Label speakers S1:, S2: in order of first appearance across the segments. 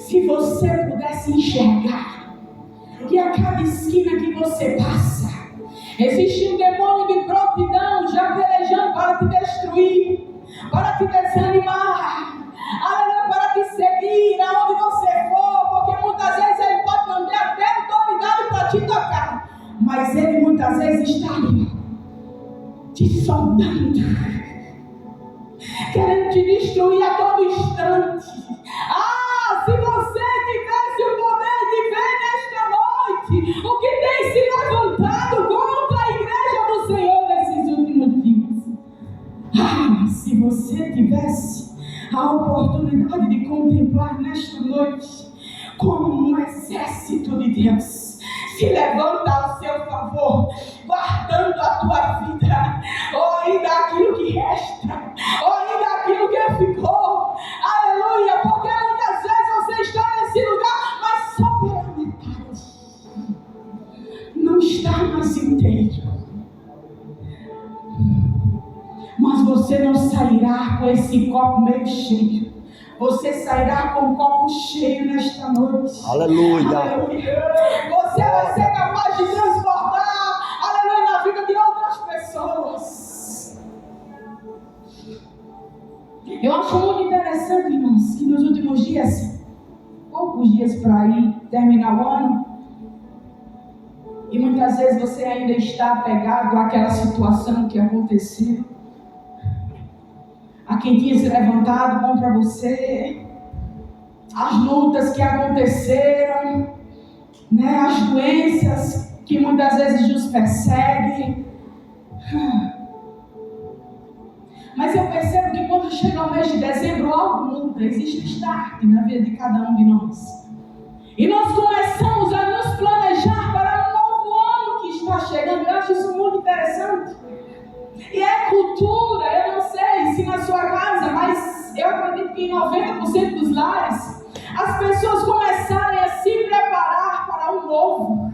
S1: Se você pudesse enxergar que a cada esquina que você passa, existe um demônio de prontidão já pelejando para te destruir, para te desanimar, aleluia, para te seguir aonde você for, porque muitas vezes ele pode não ter até autoridade para te tocar, mas ele muitas vezes está ali, te sondando, querendo te destruir a todo instante. Se você tivesse o poder de ver nesta noite o que tem se levantado contra a igreja do Senhor nesses últimos dias. Se você tivesse a oportunidade de contemplar nesta noite como um exército de Deus se levanta ao seu favor, guardando a tua vida, ou ainda aquilo que resta, ou ainda aquilo que ficou, aleluia, porque muitas vezes você está nesse lugar, mas só pela metade, não está mais inteiro, mas você não sairá com esse copo meio cheio, você sairá com o copo cheio nesta noite.
S2: Aleluia.
S1: Aleluia. Você vai ser capaz de transbordar, aleluia, na vida de outras pessoas. Eu acho muito interessante, irmãos, que nos últimos dias, poucos dias para ir terminar o ano, e muitas vezes você ainda está apegado àquela situação que aconteceu, a quem tinha se levantado contra você, as lutas que aconteceram, né, as doenças que muitas vezes nos perseguem. Mas eu percebo que quando chega o mês de dezembro, algo muda, existe start na vida de cada um de nós. E nós começamos a nos planejar para um novo ano que está chegando. Eu acho isso muito interessante. E é cultura, eu não sei se na sua casa, mas eu acredito que em 90% dos lares, as pessoas começarem a se preparar para o novo.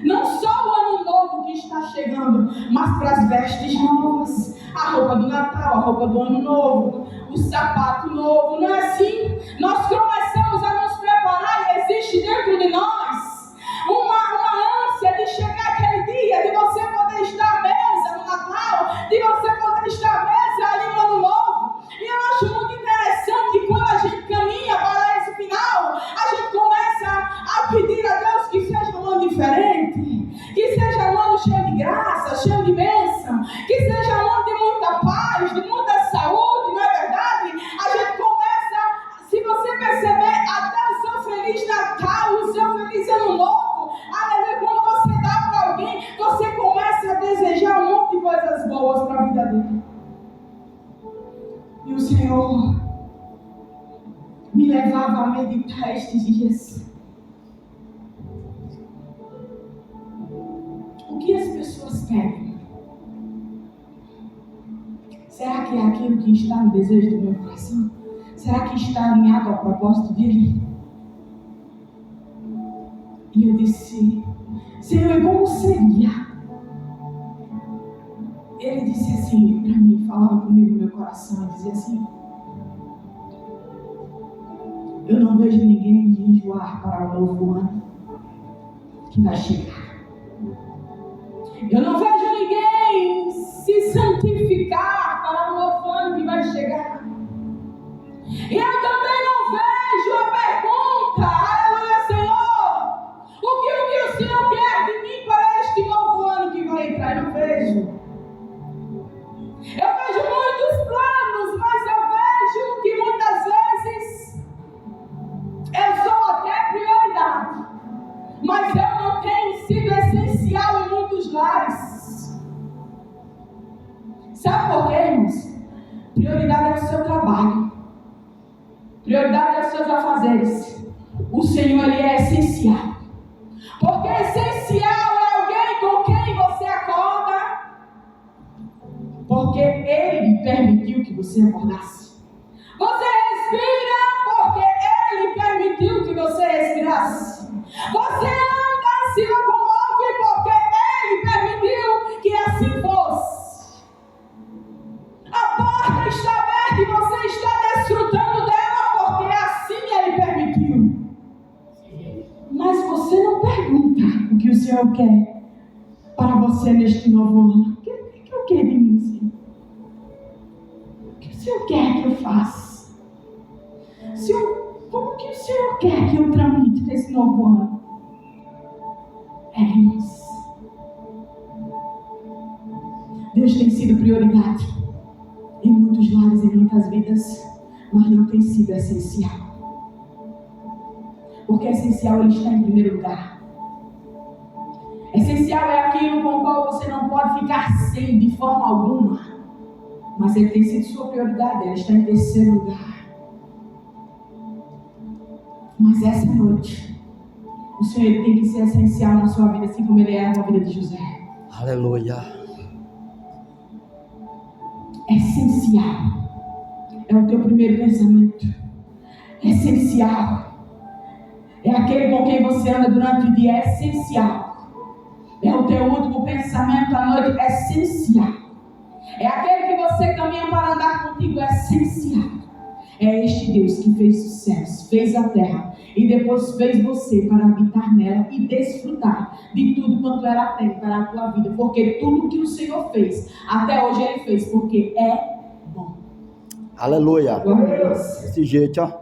S1: Não só o ano novo que está chegando, mas para as vestes novas, a roupa do Natal, a roupa do ano novo, o sapato novo, não é assim? Nós começamos a nos preparar e existe dentro de nós uma ânsia de chegar aquele dia, de você poder estar à mesa no Natal, de você poder estar à mesa ali no Ano Novo. E eu acho muito interessante que quando a gente caminha para esse final, a gente começa a pedir a Deus que seja um ano diferente, que seja um ano cheio de graça, cheio de bênção, que seja um ano de muita paz, de muita saúde, não é verdade? A gente começa, se você perceber, até o seu Feliz Natal, o seu Feliz Ano Novo, aleluia, quando você dá para alguém, você começa a desejar um monte de coisas boas para a vida dele. E o Senhor me levava a meditar estes dias. O que as pessoas pedem? Será que é aquilo que está no desejo do meu coração? Será que está alinhado ao propósito dele? E eu disse, Senhor, e como seria? Ele disse assim para mim, falava comigo no meu coração, e dizia assim, eu não vejo ninguém enjoar para o novo ano que vai chegar. Eu não vejo ninguém se santificar para o novo ano que vai chegar. E eu também não vejo a pergunta, aleluia, Senhor, o que o Senhor quer de mim para este novo ano que vai entrar? Eu não vejo. Eu vejo muitos planos, mas eu vejo que muitas vezes eu sou até prioridade, mas eu não tenho sido essencial em muitos lares. Sabe por quê, irmãos? Prioridade é o seu trabalho, prioridade é os seus afazeres. O Senhor, Ele é essencial, porque essencial é alguém com quem você acorda, porque Ele permitiu que você acordasse. Você respira porque Ele permitiu que você respirasse. Você anda, se locomove porque Ele permitiu que assim fosse. A porta está aberta e você está desfrutando dela porque assim Ele permitiu. Senhor quer para você neste novo ano? O que eu quero de mim, Senhor? O que o Senhor quer que eu faça? Senhor, como que o Senhor quer que eu tramite nesse novo ano? Irmãos, Deus tem sido prioridade em muitos lares, em muitas vidas, mas não tem sido essencial. Porque essencial Ele está em primeiro lugar. Essencial é aquilo com o qual você não pode ficar sem de forma alguma. Mas Ele tem sido sua prioridade, Ele está em terceiro lugar. Mas essa noite, o Senhor Ele tem que ser essencial na sua vida, assim como Ele é na vida de José.
S2: Aleluia.
S1: Essencial é o teu primeiro pensamento. Essencial é aquele com quem você anda durante o dia. Essencial é o teu último pensamento à noite. Essencial é aquele que você caminha para andar contigo. Essencial é este Deus que fez os céus, fez a terra e depois fez você para habitar nela e desfrutar de tudo quanto ela tem para a tua vida, porque tudo que o Senhor fez até hoje Ele fez porque é bom.
S2: Aleluia.
S1: Glória a Deus.
S2: Desse jeito, ó.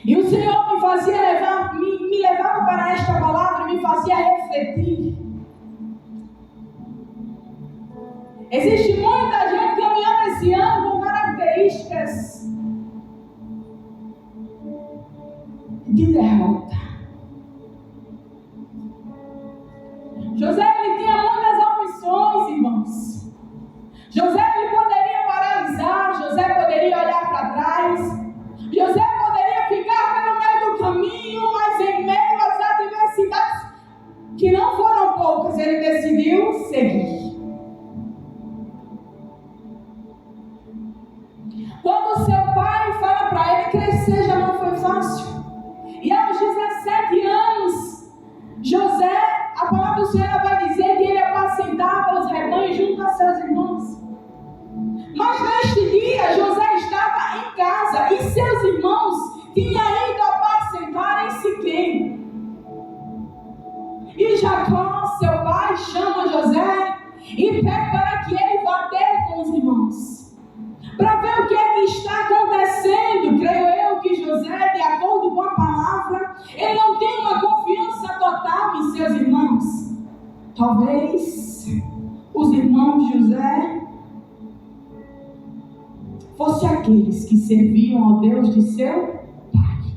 S1: E o Senhor me fazia me levava para esta palavra, me fazia refletir. Existe muita gente caminhando esse ano com características de derrota. José, ele tinha muitas opções, irmãos. José, ele poderia paralisar. José poderia olhar para trás. José poderia ficar pelo meio do caminho, mas em meio às adversidades, que não foram poucas, ele decidiu seguir. Quando seu pai fala para ele crescer, já não foi fácil. E aos 17 anos, José, a palavra do Senhor vai dizer que ele apacentava os rebanhos junto a seus irmãos. Mas neste dia, José estava em casa e seus irmãos tinham ido apacentar em Siquém. E Jacó, seu pai, chama José e pede para que ele vá ter com os irmãos, para ver o que é que está acontecendo. Creio eu que José, de acordo com a palavra, ele não tem uma confiança total em seus irmãos. Talvez os irmãos de José fossem aqueles que serviam ao Deus de seu pai,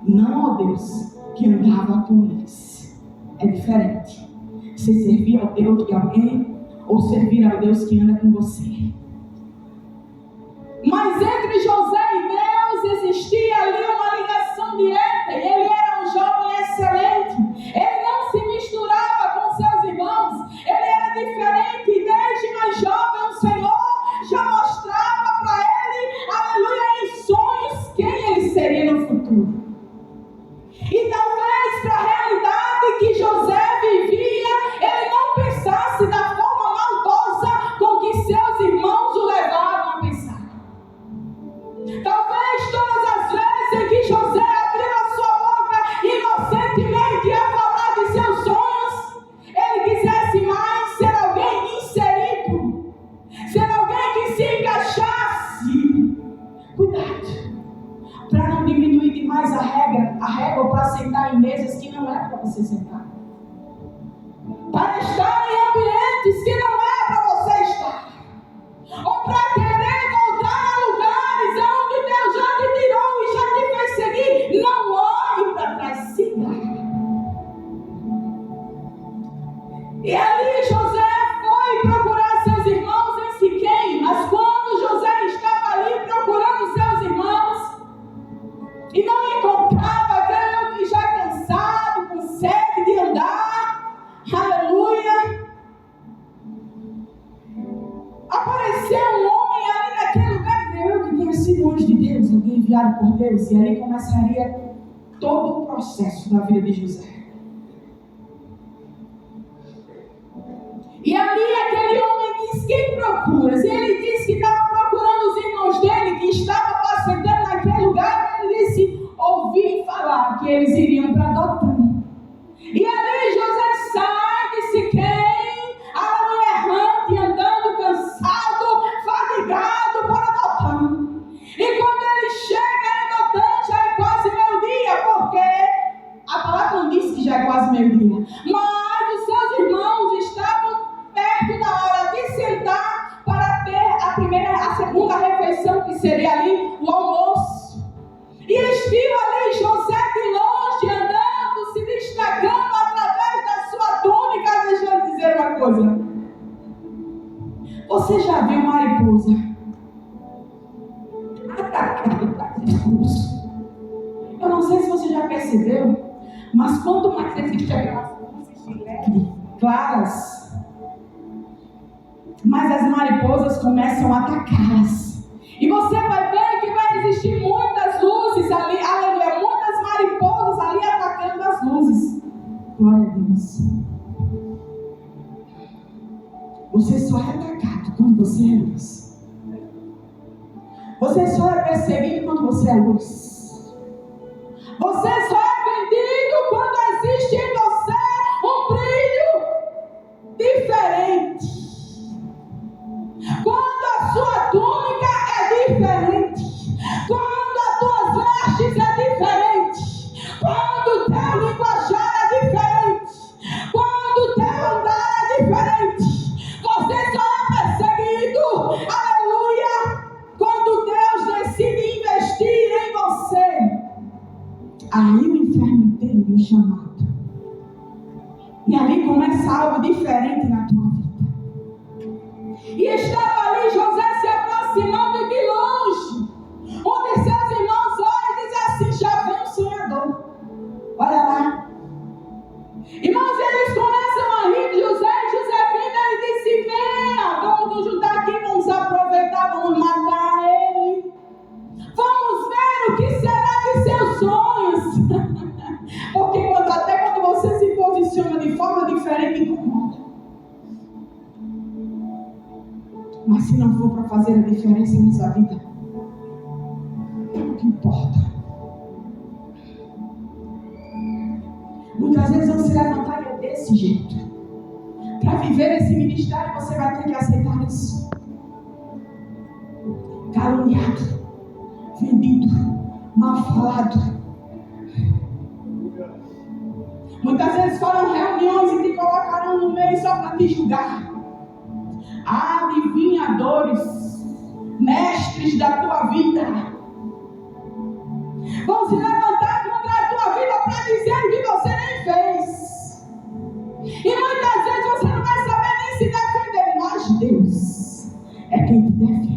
S1: não ao Deus que andava com eles. É diferente você servir ao Deus de alguém ou servir ao Deus que anda com você. Mas entre José e Deus existia ali uma ligação direta, e ele era um jovem excelente. Ele não se misturava com seus irmãos, ele era diferente, e desde mais jovem o Senhor já mostrava para ele, aleluia, em sonhos quem ele seria no futuro. E talvez para a realidade que José vivia, ele não pensasse da forma maldosa com que seus irmãos o levaram a pensar. Talvez todas as vezes em que José abriu a sua boca inocentemente a falar de seus sonhos, ele quisesse mais ser alguém inserido, ser alguém que se encaixasse. Cuidado, para não diminuir demais a régua para sentar em mesas que não é para você sentar, para estar em ambientes que não é para você estar, ou para querer voltar a lugares onde Deus já te tirou e já te fez seguir. Não olhe para trás, siga. E ali José foi procurar seus irmãos em Siquém, mas quando José estava ali procurando seus irmãos e não encontrava, creio que já cansado, com sede de andar, aleluia, apareceu um homem ali naquele lugar, creio eu que tinha sido anjo de Deus, alguém enviado por Deus, e ali começaria todo o processo da vida de José. E ali aquele homem diz: quem procuras? E ele disse que estava procurando os irmãos dele, que estavam apacentando naquele lugar. Ele disse: ouvi falar que que eles iriam para Dotã. E ali José sai de Siquém, errante, andando, cansado, fadigado para Dotã. E quando ele chega em Dotã, já é quase meio-dia, porque a palavra não diz que já é quase meio-dia. Mas os seus irmãos estavam perto da hora de sentar para ter a segunda refeição, que seria ali o almoço. E eles viram ali José de longe, andando, se destacando através da sua túnica. Deixa eu dizer uma coisa. Você já viu mariposa atacada por discurso? Eu não sei se você já percebeu, mas quanto mais existe aquelas luzes claras, mas as mariposas começam a atacá-las. E você vai ver que vai existir muitas luzes ali, aleluia, muitas mariposas ali atacando as luzes. Glória a Deus. Você só é atacado quando você é luz. Você só é perseguido quando você é luz. Você só é vendido quando existe em você um brilho diferente. Quando a sua túnica é diferente, quando as tuas vestes é diferente, quando o teu linguajar é diferente, quando o teu andar é diferente, você só é perseguido, aleluia, quando Deus decide investir em você. Aí o inferno tem um chamado, e ali começa algo diferente na tua vida. E estava ali José se aproximando de longe. Um de seus irmãos olha e diz assim: já vem um sonhador. Olha lá. Irmãos, eles começam a rir de José. E José vindo, ele disse: venha, vamos nos juntar aqui, vamos aproveitar, vamos matar ele. Vamos ver o que será de seus sonhos. Porque até quando você se posiciona de forma diferente, incomoda. Mas se não for para fazer a diferença em sua vida, é o que importa. Muitas vezes vão se levantar desse jeito. Para viver esse ministério, você vai ter que aceitar isso. Caluniado, vendido, mal falado. Muitas vezes foram reuniões e te colocaram no meio só para te julgar. Adivinhadores, mestres da tua vida, vão se levantar contra a tua vida para dizer o que você nem fez. E muitas vezes você não vai saber nem se defender, mas Deus é quem te defende.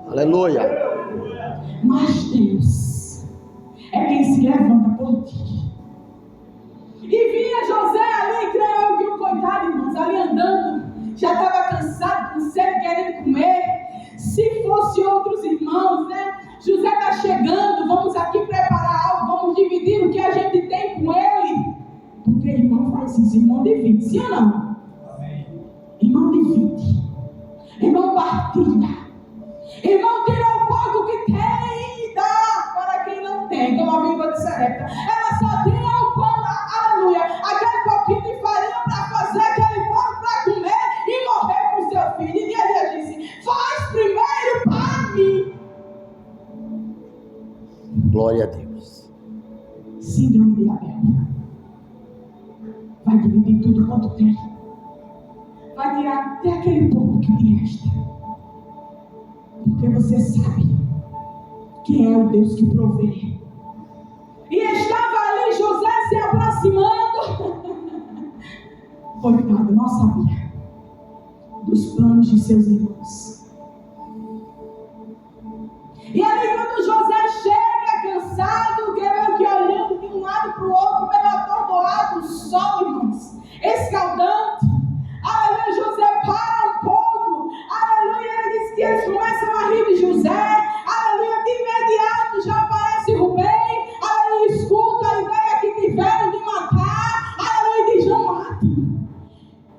S2: Aleluia.
S1: Mas Deus é quem se levanta por ti. E vinha José ali, creio que o coitado, irmãos, ali andando, já estava cansado, com sede, querendo comer. Se fosse outros irmãos, né? José está chegando, vamos aqui preparar algo, vamos dividir o que a gente tem com ele. Porque irmão faz isso, irmão divide, sim ou não? Amém. Irmão divide, irmão partilha, irmão tira o pouco que tem e dá para quem não tem, como a viúva de Sarepta. Ela só tinha o pão, aleluia, aquele pouquinho de farinha para fazer aquele pão para comer e morrer com seu filho. E ele disse: faz primeiro para mim.
S2: Glória a Deus.
S1: Síndrome de Abel. Vai dividir tudo quanto tem. Vai tirar até aquele pouco que te resta. Porque você sabe que é o Deus que provê. E estava ali José se aproximando. Coitado, não sabia dos planos de seus irmãos. E ali quando José chega cansado, querendo que olhando de um lado para o outro, meio atordoado, o sol, irmãos, escaldante. Aleluia, José para um pouco. Aleluia, ele diz que eles começam a rir de José. Aleluia, de imediato já aparece Rubem. Aleluia, escuta a ideia que tiveram de matar. Aleluia, diz: não matem,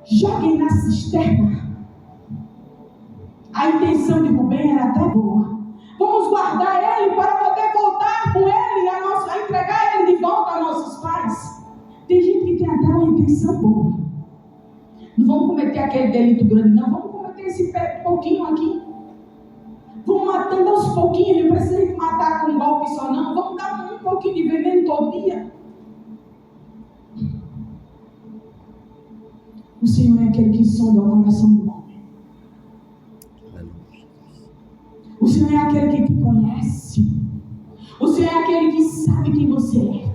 S1: joguem na cisterna. intenção boa. Não vamos cometer aquele delito grande, não. Vamos cometer esse pouquinho aqui. Vamos matando aos pouquinhos. Não precisa matar com um golpe só, não. Vamos dar um pouquinho de veneno todo dia. O Senhor é aquele que sonda o coração do homem. O Senhor é aquele que te conhece. O Senhor é aquele que sabe quem você é.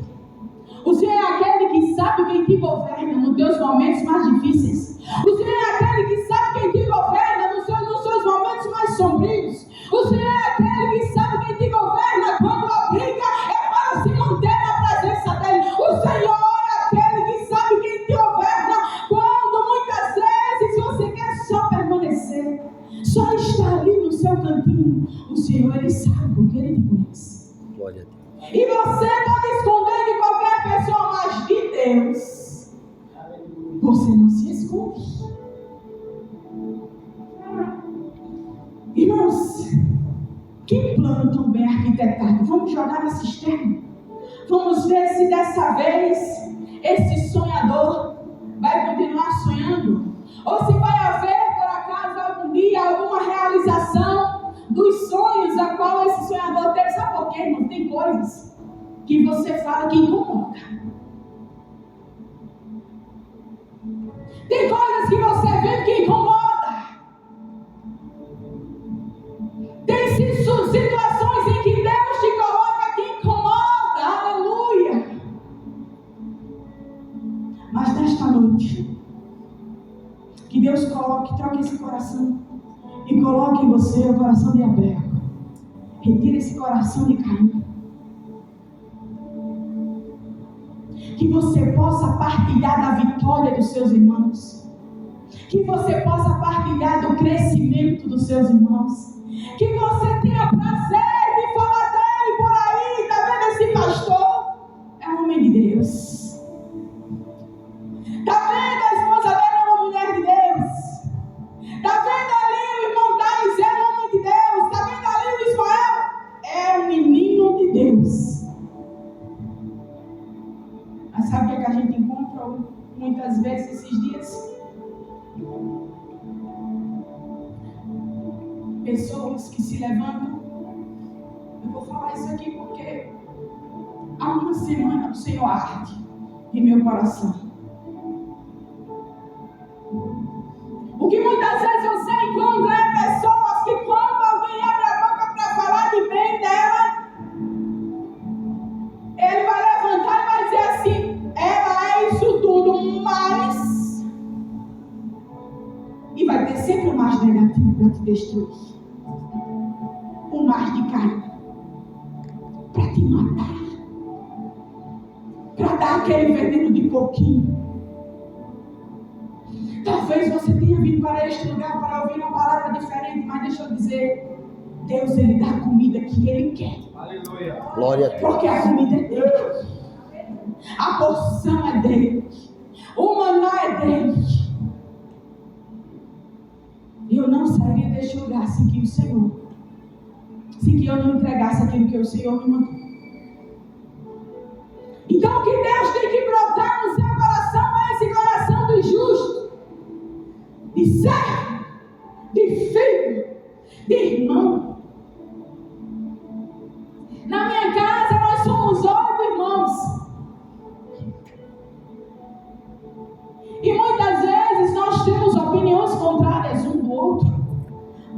S1: O Senhor é aquele que sabe quem te governa nos teus momentos mais difíceis. O Senhor é aquele que sabe quem te governa nos seus momentos mais sombrios. O Senhor é aquele que sabe quem te governa quando a briga é para se manter na presença dEle. O Senhor é aquele que sabe quem te governa quando muitas vezes você quer só permanecer, só estar ali no seu cantinho. O Senhor, Ele sabe porque Ele te conhece.
S2: Glória a Deus.
S1: E você pode esconder de qualquer pessoa, mas de Deus você não se esconde. Irmãos, que plano tão bem arquitetado. Vamos jogar na cisterna. Vamos ver se dessa vez esse sonhador vai continuar sonhando, ou se vai haver por acaso algum dia alguma realização dos sonhos a qual esse sonhador teve. Sabe por quê, irmão? Tem coisas que você fala que incomoda. Tem coisas que você vê que incomoda. Tem situações em que Deus te coloca que incomoda. Aleluia. Mas nesta noite, que Deus troque esse coração e coloque em você o coração de Abel. Retire esse coração de Caim. Que você possa partilhar da vitória dos seus irmãos. Que você possa partilhar do crescimento dos seus irmãos. Que você tenha prazer de falar dele por aí. Está vendo esse pastor? É um homem de Deus. Está vendo a esposa dele? É uma mulher de Deus. Está vendo ali o irmão Thales? É um homem de Deus. Está vendo ali o Ismael? É um menino de Deus. Mas sabe o que a gente encontra muitas vezes esses dias? Pessoas que se levantam. Eu vou falar isso aqui porque há uma semana o Senhor arde em meu coração. O que muitas vezes você encontra é pessoas que quando alguém abre a boca para falar de bem dela, ele vai levantar e vai dizer assim: ela é isso tudo, mas... E vai ter sempre o mais negativo para te destruir. O mais de Caim. Para te matar. Para dar aquele veneno de pouquinho. Talvez você tenha vindo para este lugar para ouvir uma palavra diferente, mas deixa eu dizer, Deus, Ele dá a comida que Ele quer.
S2: Aleluia. Glória a Deus.
S1: Porque a comida é dele. A porção é dele. O maná é dele. Eu não sairia deste lugar sem que o Senhor, sem que eu não entregasse aquilo que o Senhor me mandou. Então o que Deus tem que brotar no seu coração é esse coração do justo, de servo, de filho, de irmão. Na minha casa nós somos 8 irmãos. E muitas vezes nós temos opiniões contrárias um do outro.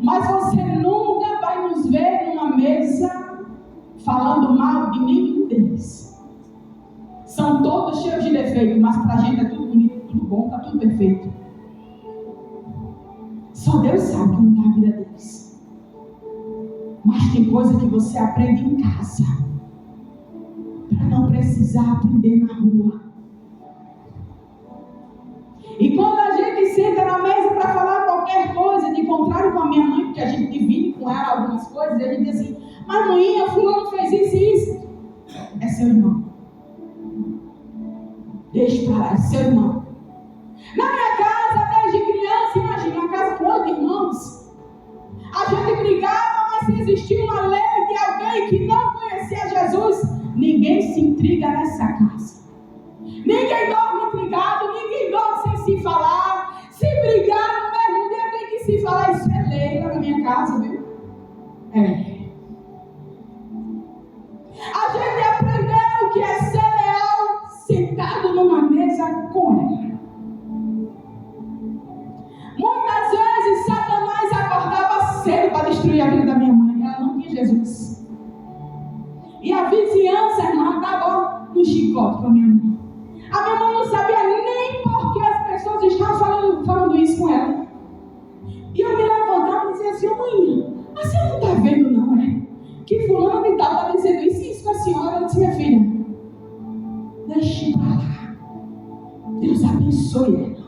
S1: Mas você nunca vai nos ver numa mesa falando mal de nenhum deles. São todos cheios de defeito, mas pra gente é tudo bonito, tudo bom, tá tudo perfeito. Só Deus sabe como está a vida deles. Mas tem coisa que você aprende em casa, para não precisar aprender na rua. E quando a gente senta na mesa para falar qualquer coisa, de contrário com a minha mãe, porque a gente divide com ela algumas coisas, e a gente diz assim: mas mãe, fulano fez isso e isso. É seu irmão. Deixa para lá, é seu irmão. Na minha casa, desde criança, imagina, uma casa com 8 irmãos. A gente brigava, mas se existia uma lei de alguém que não conhecia Jesus, ninguém se intriga nessa casa. Ninguém dorme intrigado, ninguém A gente aprendeu o que é ser leal sentado numa mesa com ela. Muitas vezes Satanás acordava cedo para destruir a vida da minha mãe. Ela não tinha Jesus. E a vizinhança, irmã, estava no chicote para minha mãe. A minha mãe não sabia nem por que as pessoas estavam falando isso com ela. E eu me levantava e dizia assim: mãe, a senhora não está vendo não, é? Que fulano de tal está dizendo isso com a senhora. Eu disse: minha filha, deixe para lá. Deus abençoe ela.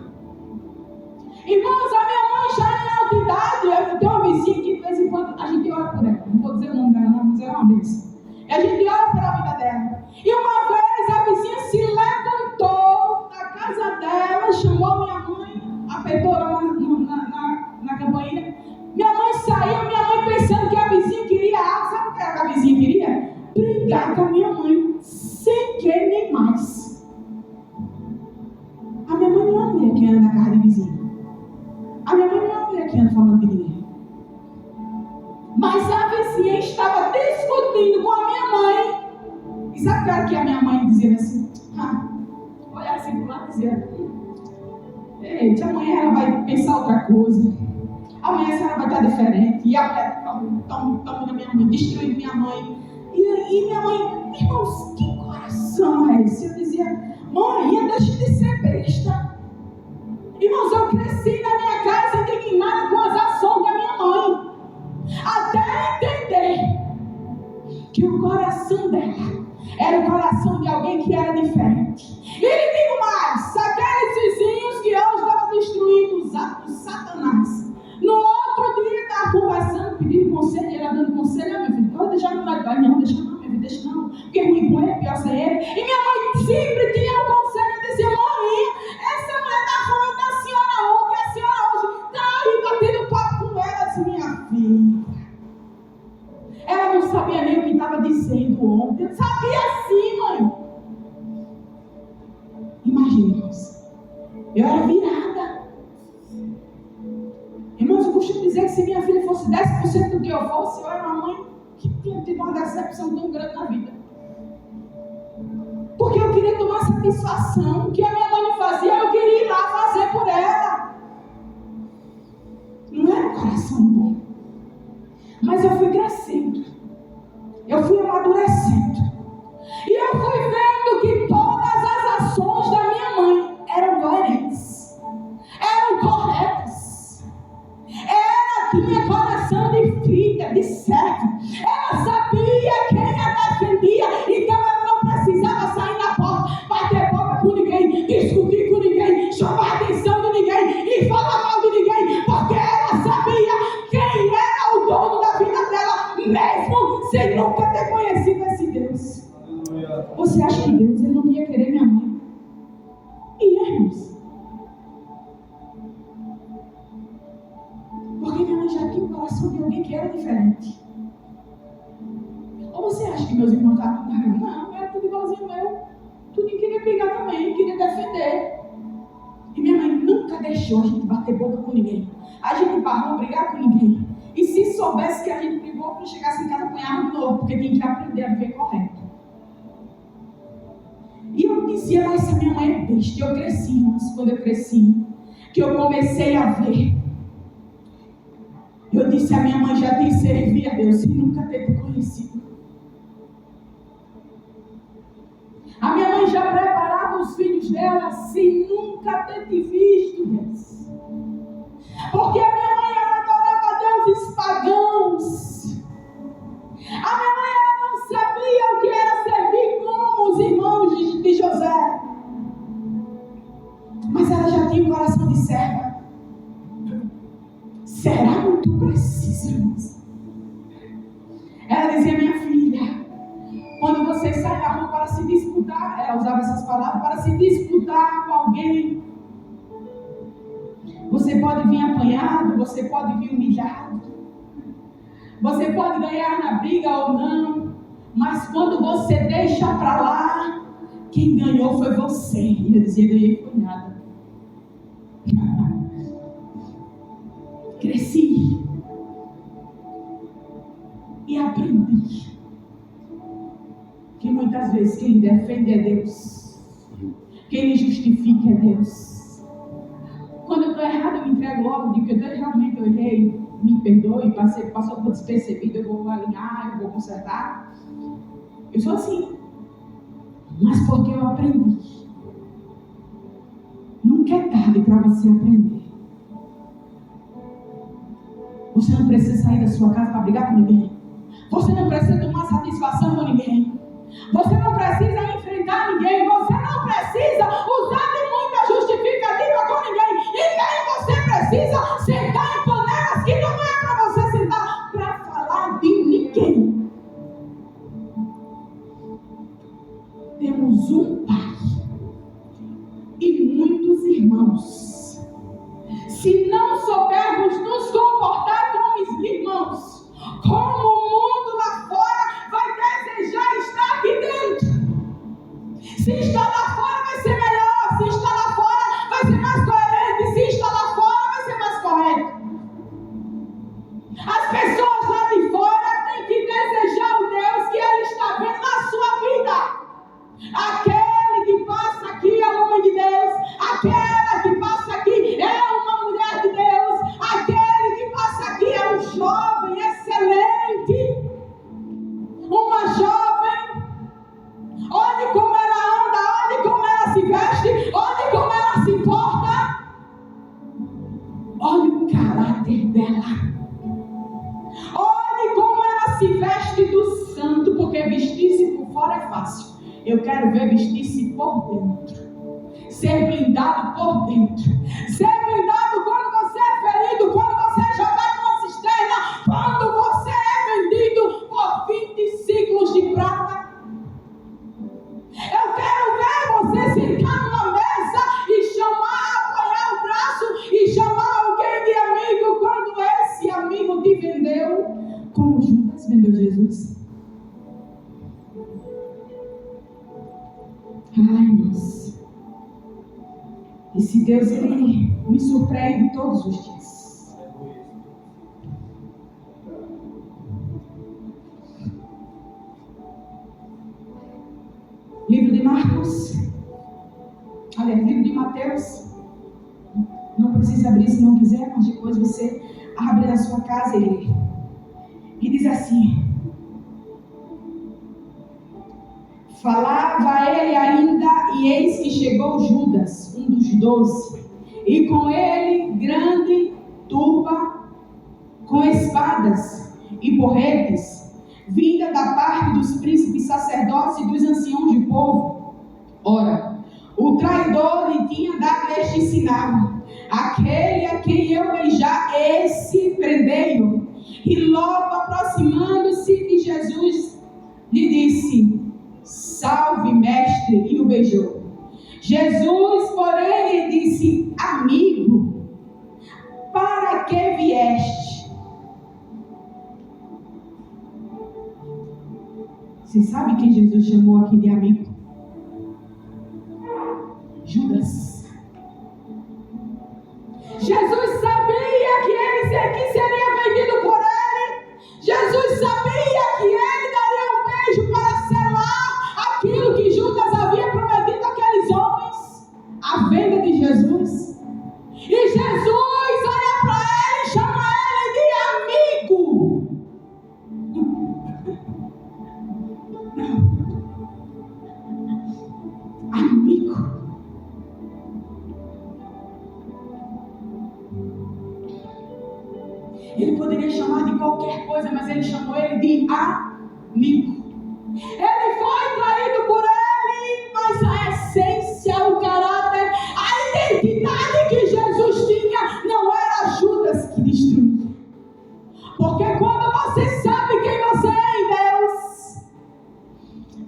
S1: Irmãos, a minha mãe já em alta idade, eu tenho uma vizinha que de vez em quando a gente ora por ela. Não vou dizer o nome dela, não, mas ela é uma bênção. E a gente ora pela vida dela. E uma vez a vizinha se levantou na casa dela, chamou minha mãe, apertou na campainha. Minha mãe saiu, minha mãe pensando que a vizinha queria algo. Sabe o que a vizinha queria? Brigar com a minha mãe, sem que nem mais. A minha mãe não é uma mulher que anda na casa de vizinha. A minha mãe não é uma mulher que anda falando de ninguém. Mas a vizinha estava discutindo com a minha mãe. E sabe o que a minha mãe dizia assim? Olhar assim pro lado e dizer: eita, amanhã ela vai pensar outra coisa. Amanhã a senhora vai estar diferente. E a mulher tomando a minha mãe, destruindo minha mãe. E minha mãe: irmãos, que coração é esse? Eu dizia: mãe, deixa de ser besta. Irmãos, eu cresci na minha casa indignada com as ações da minha mãe. Até entender que o coração dela era o coração de alguém que era diferente. E lhe digo mais: aqueles vizinhos que hoje estavam destruindo os atos de Satanás, no outro dia estava conversando, pedindo conselho, e ela dando conselho: minha filha, não deixa não, não, deixa não, minha filha, deixa não, porque ruim bom é pior sem ele. E minha mãe sempre tinha um conselho e dizia: mãe, essa mulher está falando da senhora ontem, a senhora hoje está aí batendo papo com ela. Disse: minha filha, ela não sabia nem o que estava dizendo ontem. Eu sabia sim, mãe. Imagina, irmãos, eu era virada. Irmãos, eu costumo dizer que se minha filha fosse 10% do que eu fosse, eu era uma mãe que tinha tido uma decepção tão grande na vida. Porque eu queria tomar satisfação. O que a minha mãe não fazia, eu queria ir lá fazer por ela. Não era um coração bom. Mas eu fui crescendo. Eu fui amadurecendo. E eu fui vendo que todas as ações da minha mãe eram coerentes. Eram corretas. Ela tinha coração de filha, de serva. Ela sabia quem a defendia. Então ela não precisava sair na porta, bater boca com ninguém, discutir com ninguém, chamar a atenção de ninguém e falar mal de ninguém. Porque ela sabia quem era o dono da vida dela, mesmo sem nunca ter conhecido esse Deus. Você acha que Deus ele não ia querer minha mãe? E irmãos? Porque minha mãe já tinha o coração de alguém que era diferente. Ou você acha que meus irmãos estavam com não, era tudo igualzinho meu. Tudo queria brigar também, queria defender. E minha mãe nunca deixou a gente bater boca com ninguém. A gente parou brigar com ninguém. E se soubesse que a gente brigou, quando chegasse em casa apanhava de novo, porque tinha que aprender a viver correto. E eu dizia: mas essa minha mãe é besta. E eu cresci, irmãos, quando eu cresci, que eu comecei a ver. Eu disse: a minha mãe já tem servido a Deus e nunca teve conhecido. A minha mãe já preparava os filhos dela sem nunca ter te visto Deus. Porque a minha mãe adorava deuses pagãos. A minha mãe não sabia o que era servir como os irmãos de José. Mas ela já tinha um coração de serva. Será muito preciso, irmãos. Ela dizia: minha filha, quando você sai na rua para se disputar, ela usava essas palavras, para se disputar com alguém, você pode vir apanhado, você pode vir humilhado, você pode ganhar na briga ou não, mas quando você deixa para lá, quem ganhou foi você. E eu dizia: ganhei foi nada. Cresci. E aprendi que muitas vezes quem defende é Deus, quem me justifica é Deus. Quando eu estou errado, eu me entrego logo, digo que Deus realmente eu errei, me perdoe, passou por despercebido, eu vou alinhar, eu vou consertar. Eu sou assim, mas porque eu aprendi. Nunca é tarde para você aprender. Você não precisa sair da sua casa para brigar com ninguém. Você não precisa tomar satisfação com ninguém. Você não precisa enfrentar ninguém. Você não precisa usar de muita justificativa com ninguém. E nem você precisa sentar em panelas que não é para você sentar para falar de ninguém. Temos um Pai e muitos irmãos. Se não soubermos nos comportar como irmãos, como o mundo lá fora vai desejar estar aqui dentro. Se está lá fora vai ser melhor, se está lá fora vai ser mais coerente, se está lá fora vai ser mais correto. As pessoas lá de fora têm que desejar o Deus que Ele está vendo na sua vida. Aquele que passa aqui é um homem de Deus, aquela que passa aqui é uma mulher de Deus, aquele que passa aqui é um jovem excelente, uma jovem. Olhe como ela anda, olhe como ela se veste, olhe como ela se porta, olhe o caráter dela, olhe como ela se veste do santo, porque vestir-se por fora é fácil. Eu quero ver vestir-se por dentro. Ser blindado por dentro. Ser blindado quando você é ferido, quando você é jogado numa cisterna, quando você é vendido por 20 ciclos de prata. Eu quero ver você sentar numa mesa e chamar, apoiar o braço e chamar alguém de amigo quando esse amigo te vendeu, como Judas vendeu Jesus. Ai, irmãos, esse Deus, Ele me surpreende todos os dias. Livro de Marcos, aliás, livro de Mateus, não precisa abrir se não quiser, mas depois você abre na sua casa e lê. E diz assim: falava ele ainda, e eis que chegou Judas, um dos 12, e com ele grande turba, com espadas e porretes, vinda da parte dos príncipes sacerdotes e dos anciãos do povo. Ora, o traidor lhe tinha dado este sinal: aquele a quem eu beijar, esse prendei-o. E logo aproximando-se de Jesus, lhe disse: salve, mestre, e o beijou. Jesus, porém, lhe disse: amigo, para que vieste? Você sabe quem Jesus chamou aqui de amigo? Judas. Jesus sabia que ele seria vendido por ele. Jesus sabia que ele daria um beijo para selar aquilo que Judas havia prometido àqueles homens, a venda de Jesus. E Jesus olha para ele e chama ele de amigo. Amigo. Ele poderia chamar de qualquer coisa, mas ele chamou ele de amigo. Ele foi traído por ele, mas a essência, o caráter, a identidade que Jesus tinha não era Judas que destruía. Porque quando você sabe quem você é em Deus,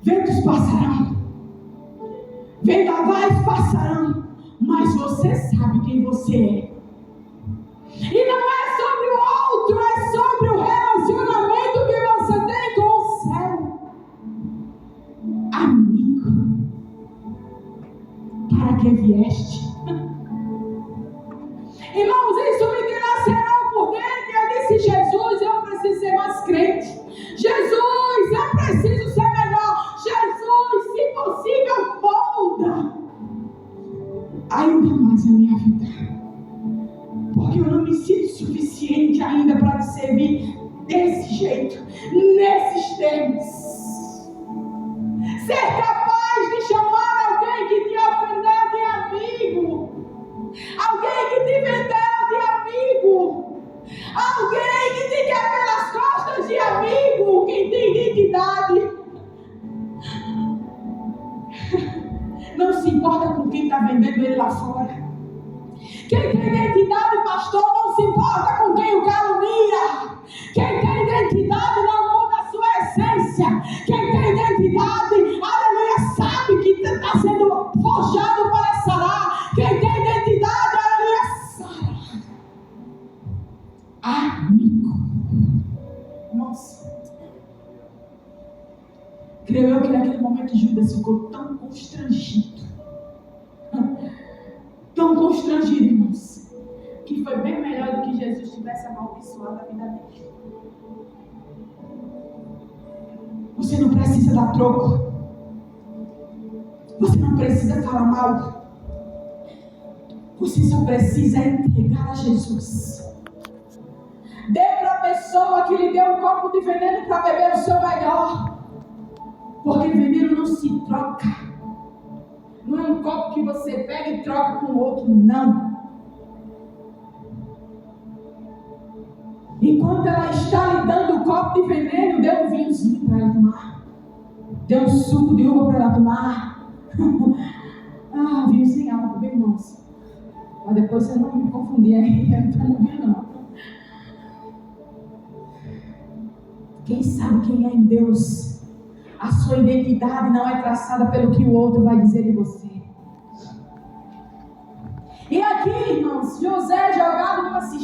S1: ventos passarão, vendavais passarão, mas você sabe quem você é. E não é sobre o outro, é sobre o relacionamento que você tem com o céu. Amigo, para que vieste? Irmãos, isso me dilacerou por dentro. Eu disse: Jesus, eu preciso ser mais crente. nesses termos. Ser capaz de chamar alguém que te ofendeu de amigo, alguém que te vendeu de amigo, alguém que te quer pelas costas de amigo, quem tem identidade. Não se importa com quem está vendendo ele lá fora. Quem tem identidade, pastor, não se importa com quem o calunia. Quem tem identidade não muda a sua essência. Quem tem identidade, aleluia, sabe que está sendo forjado para sarar. Quem tem identidade, aleluia, sara. Amigo. Nossa. Creio eu que naquele momento Judas ficou tão constrangido. Tão constrangido, irmãos, que foi bem melhor do que Jesus tivesse amaldiçoado a vida dele. Você não precisa dar troco. Você não precisa falar mal. Você só precisa entregar a Jesus. Dê para a pessoa que lhe deu um copo de veneno para beber o seu melhor. Porque veneno não se troca. Não é um copo que você pega e troca com o outro, não. Enquanto ela está lhe dando o copo de veneno, dê um vinhozinho para ela tomar. Dê um suco de uva para ela tomar. Vinho sem álcool, bem irmãos. Mas depois você não me confundir aí, eu não estou no vinho não. Quem sabe quem é em Deus, a sua identidade não é traçada pelo que o outro vai dizer de você. E aqui, irmãos, José jogado numa cisterna.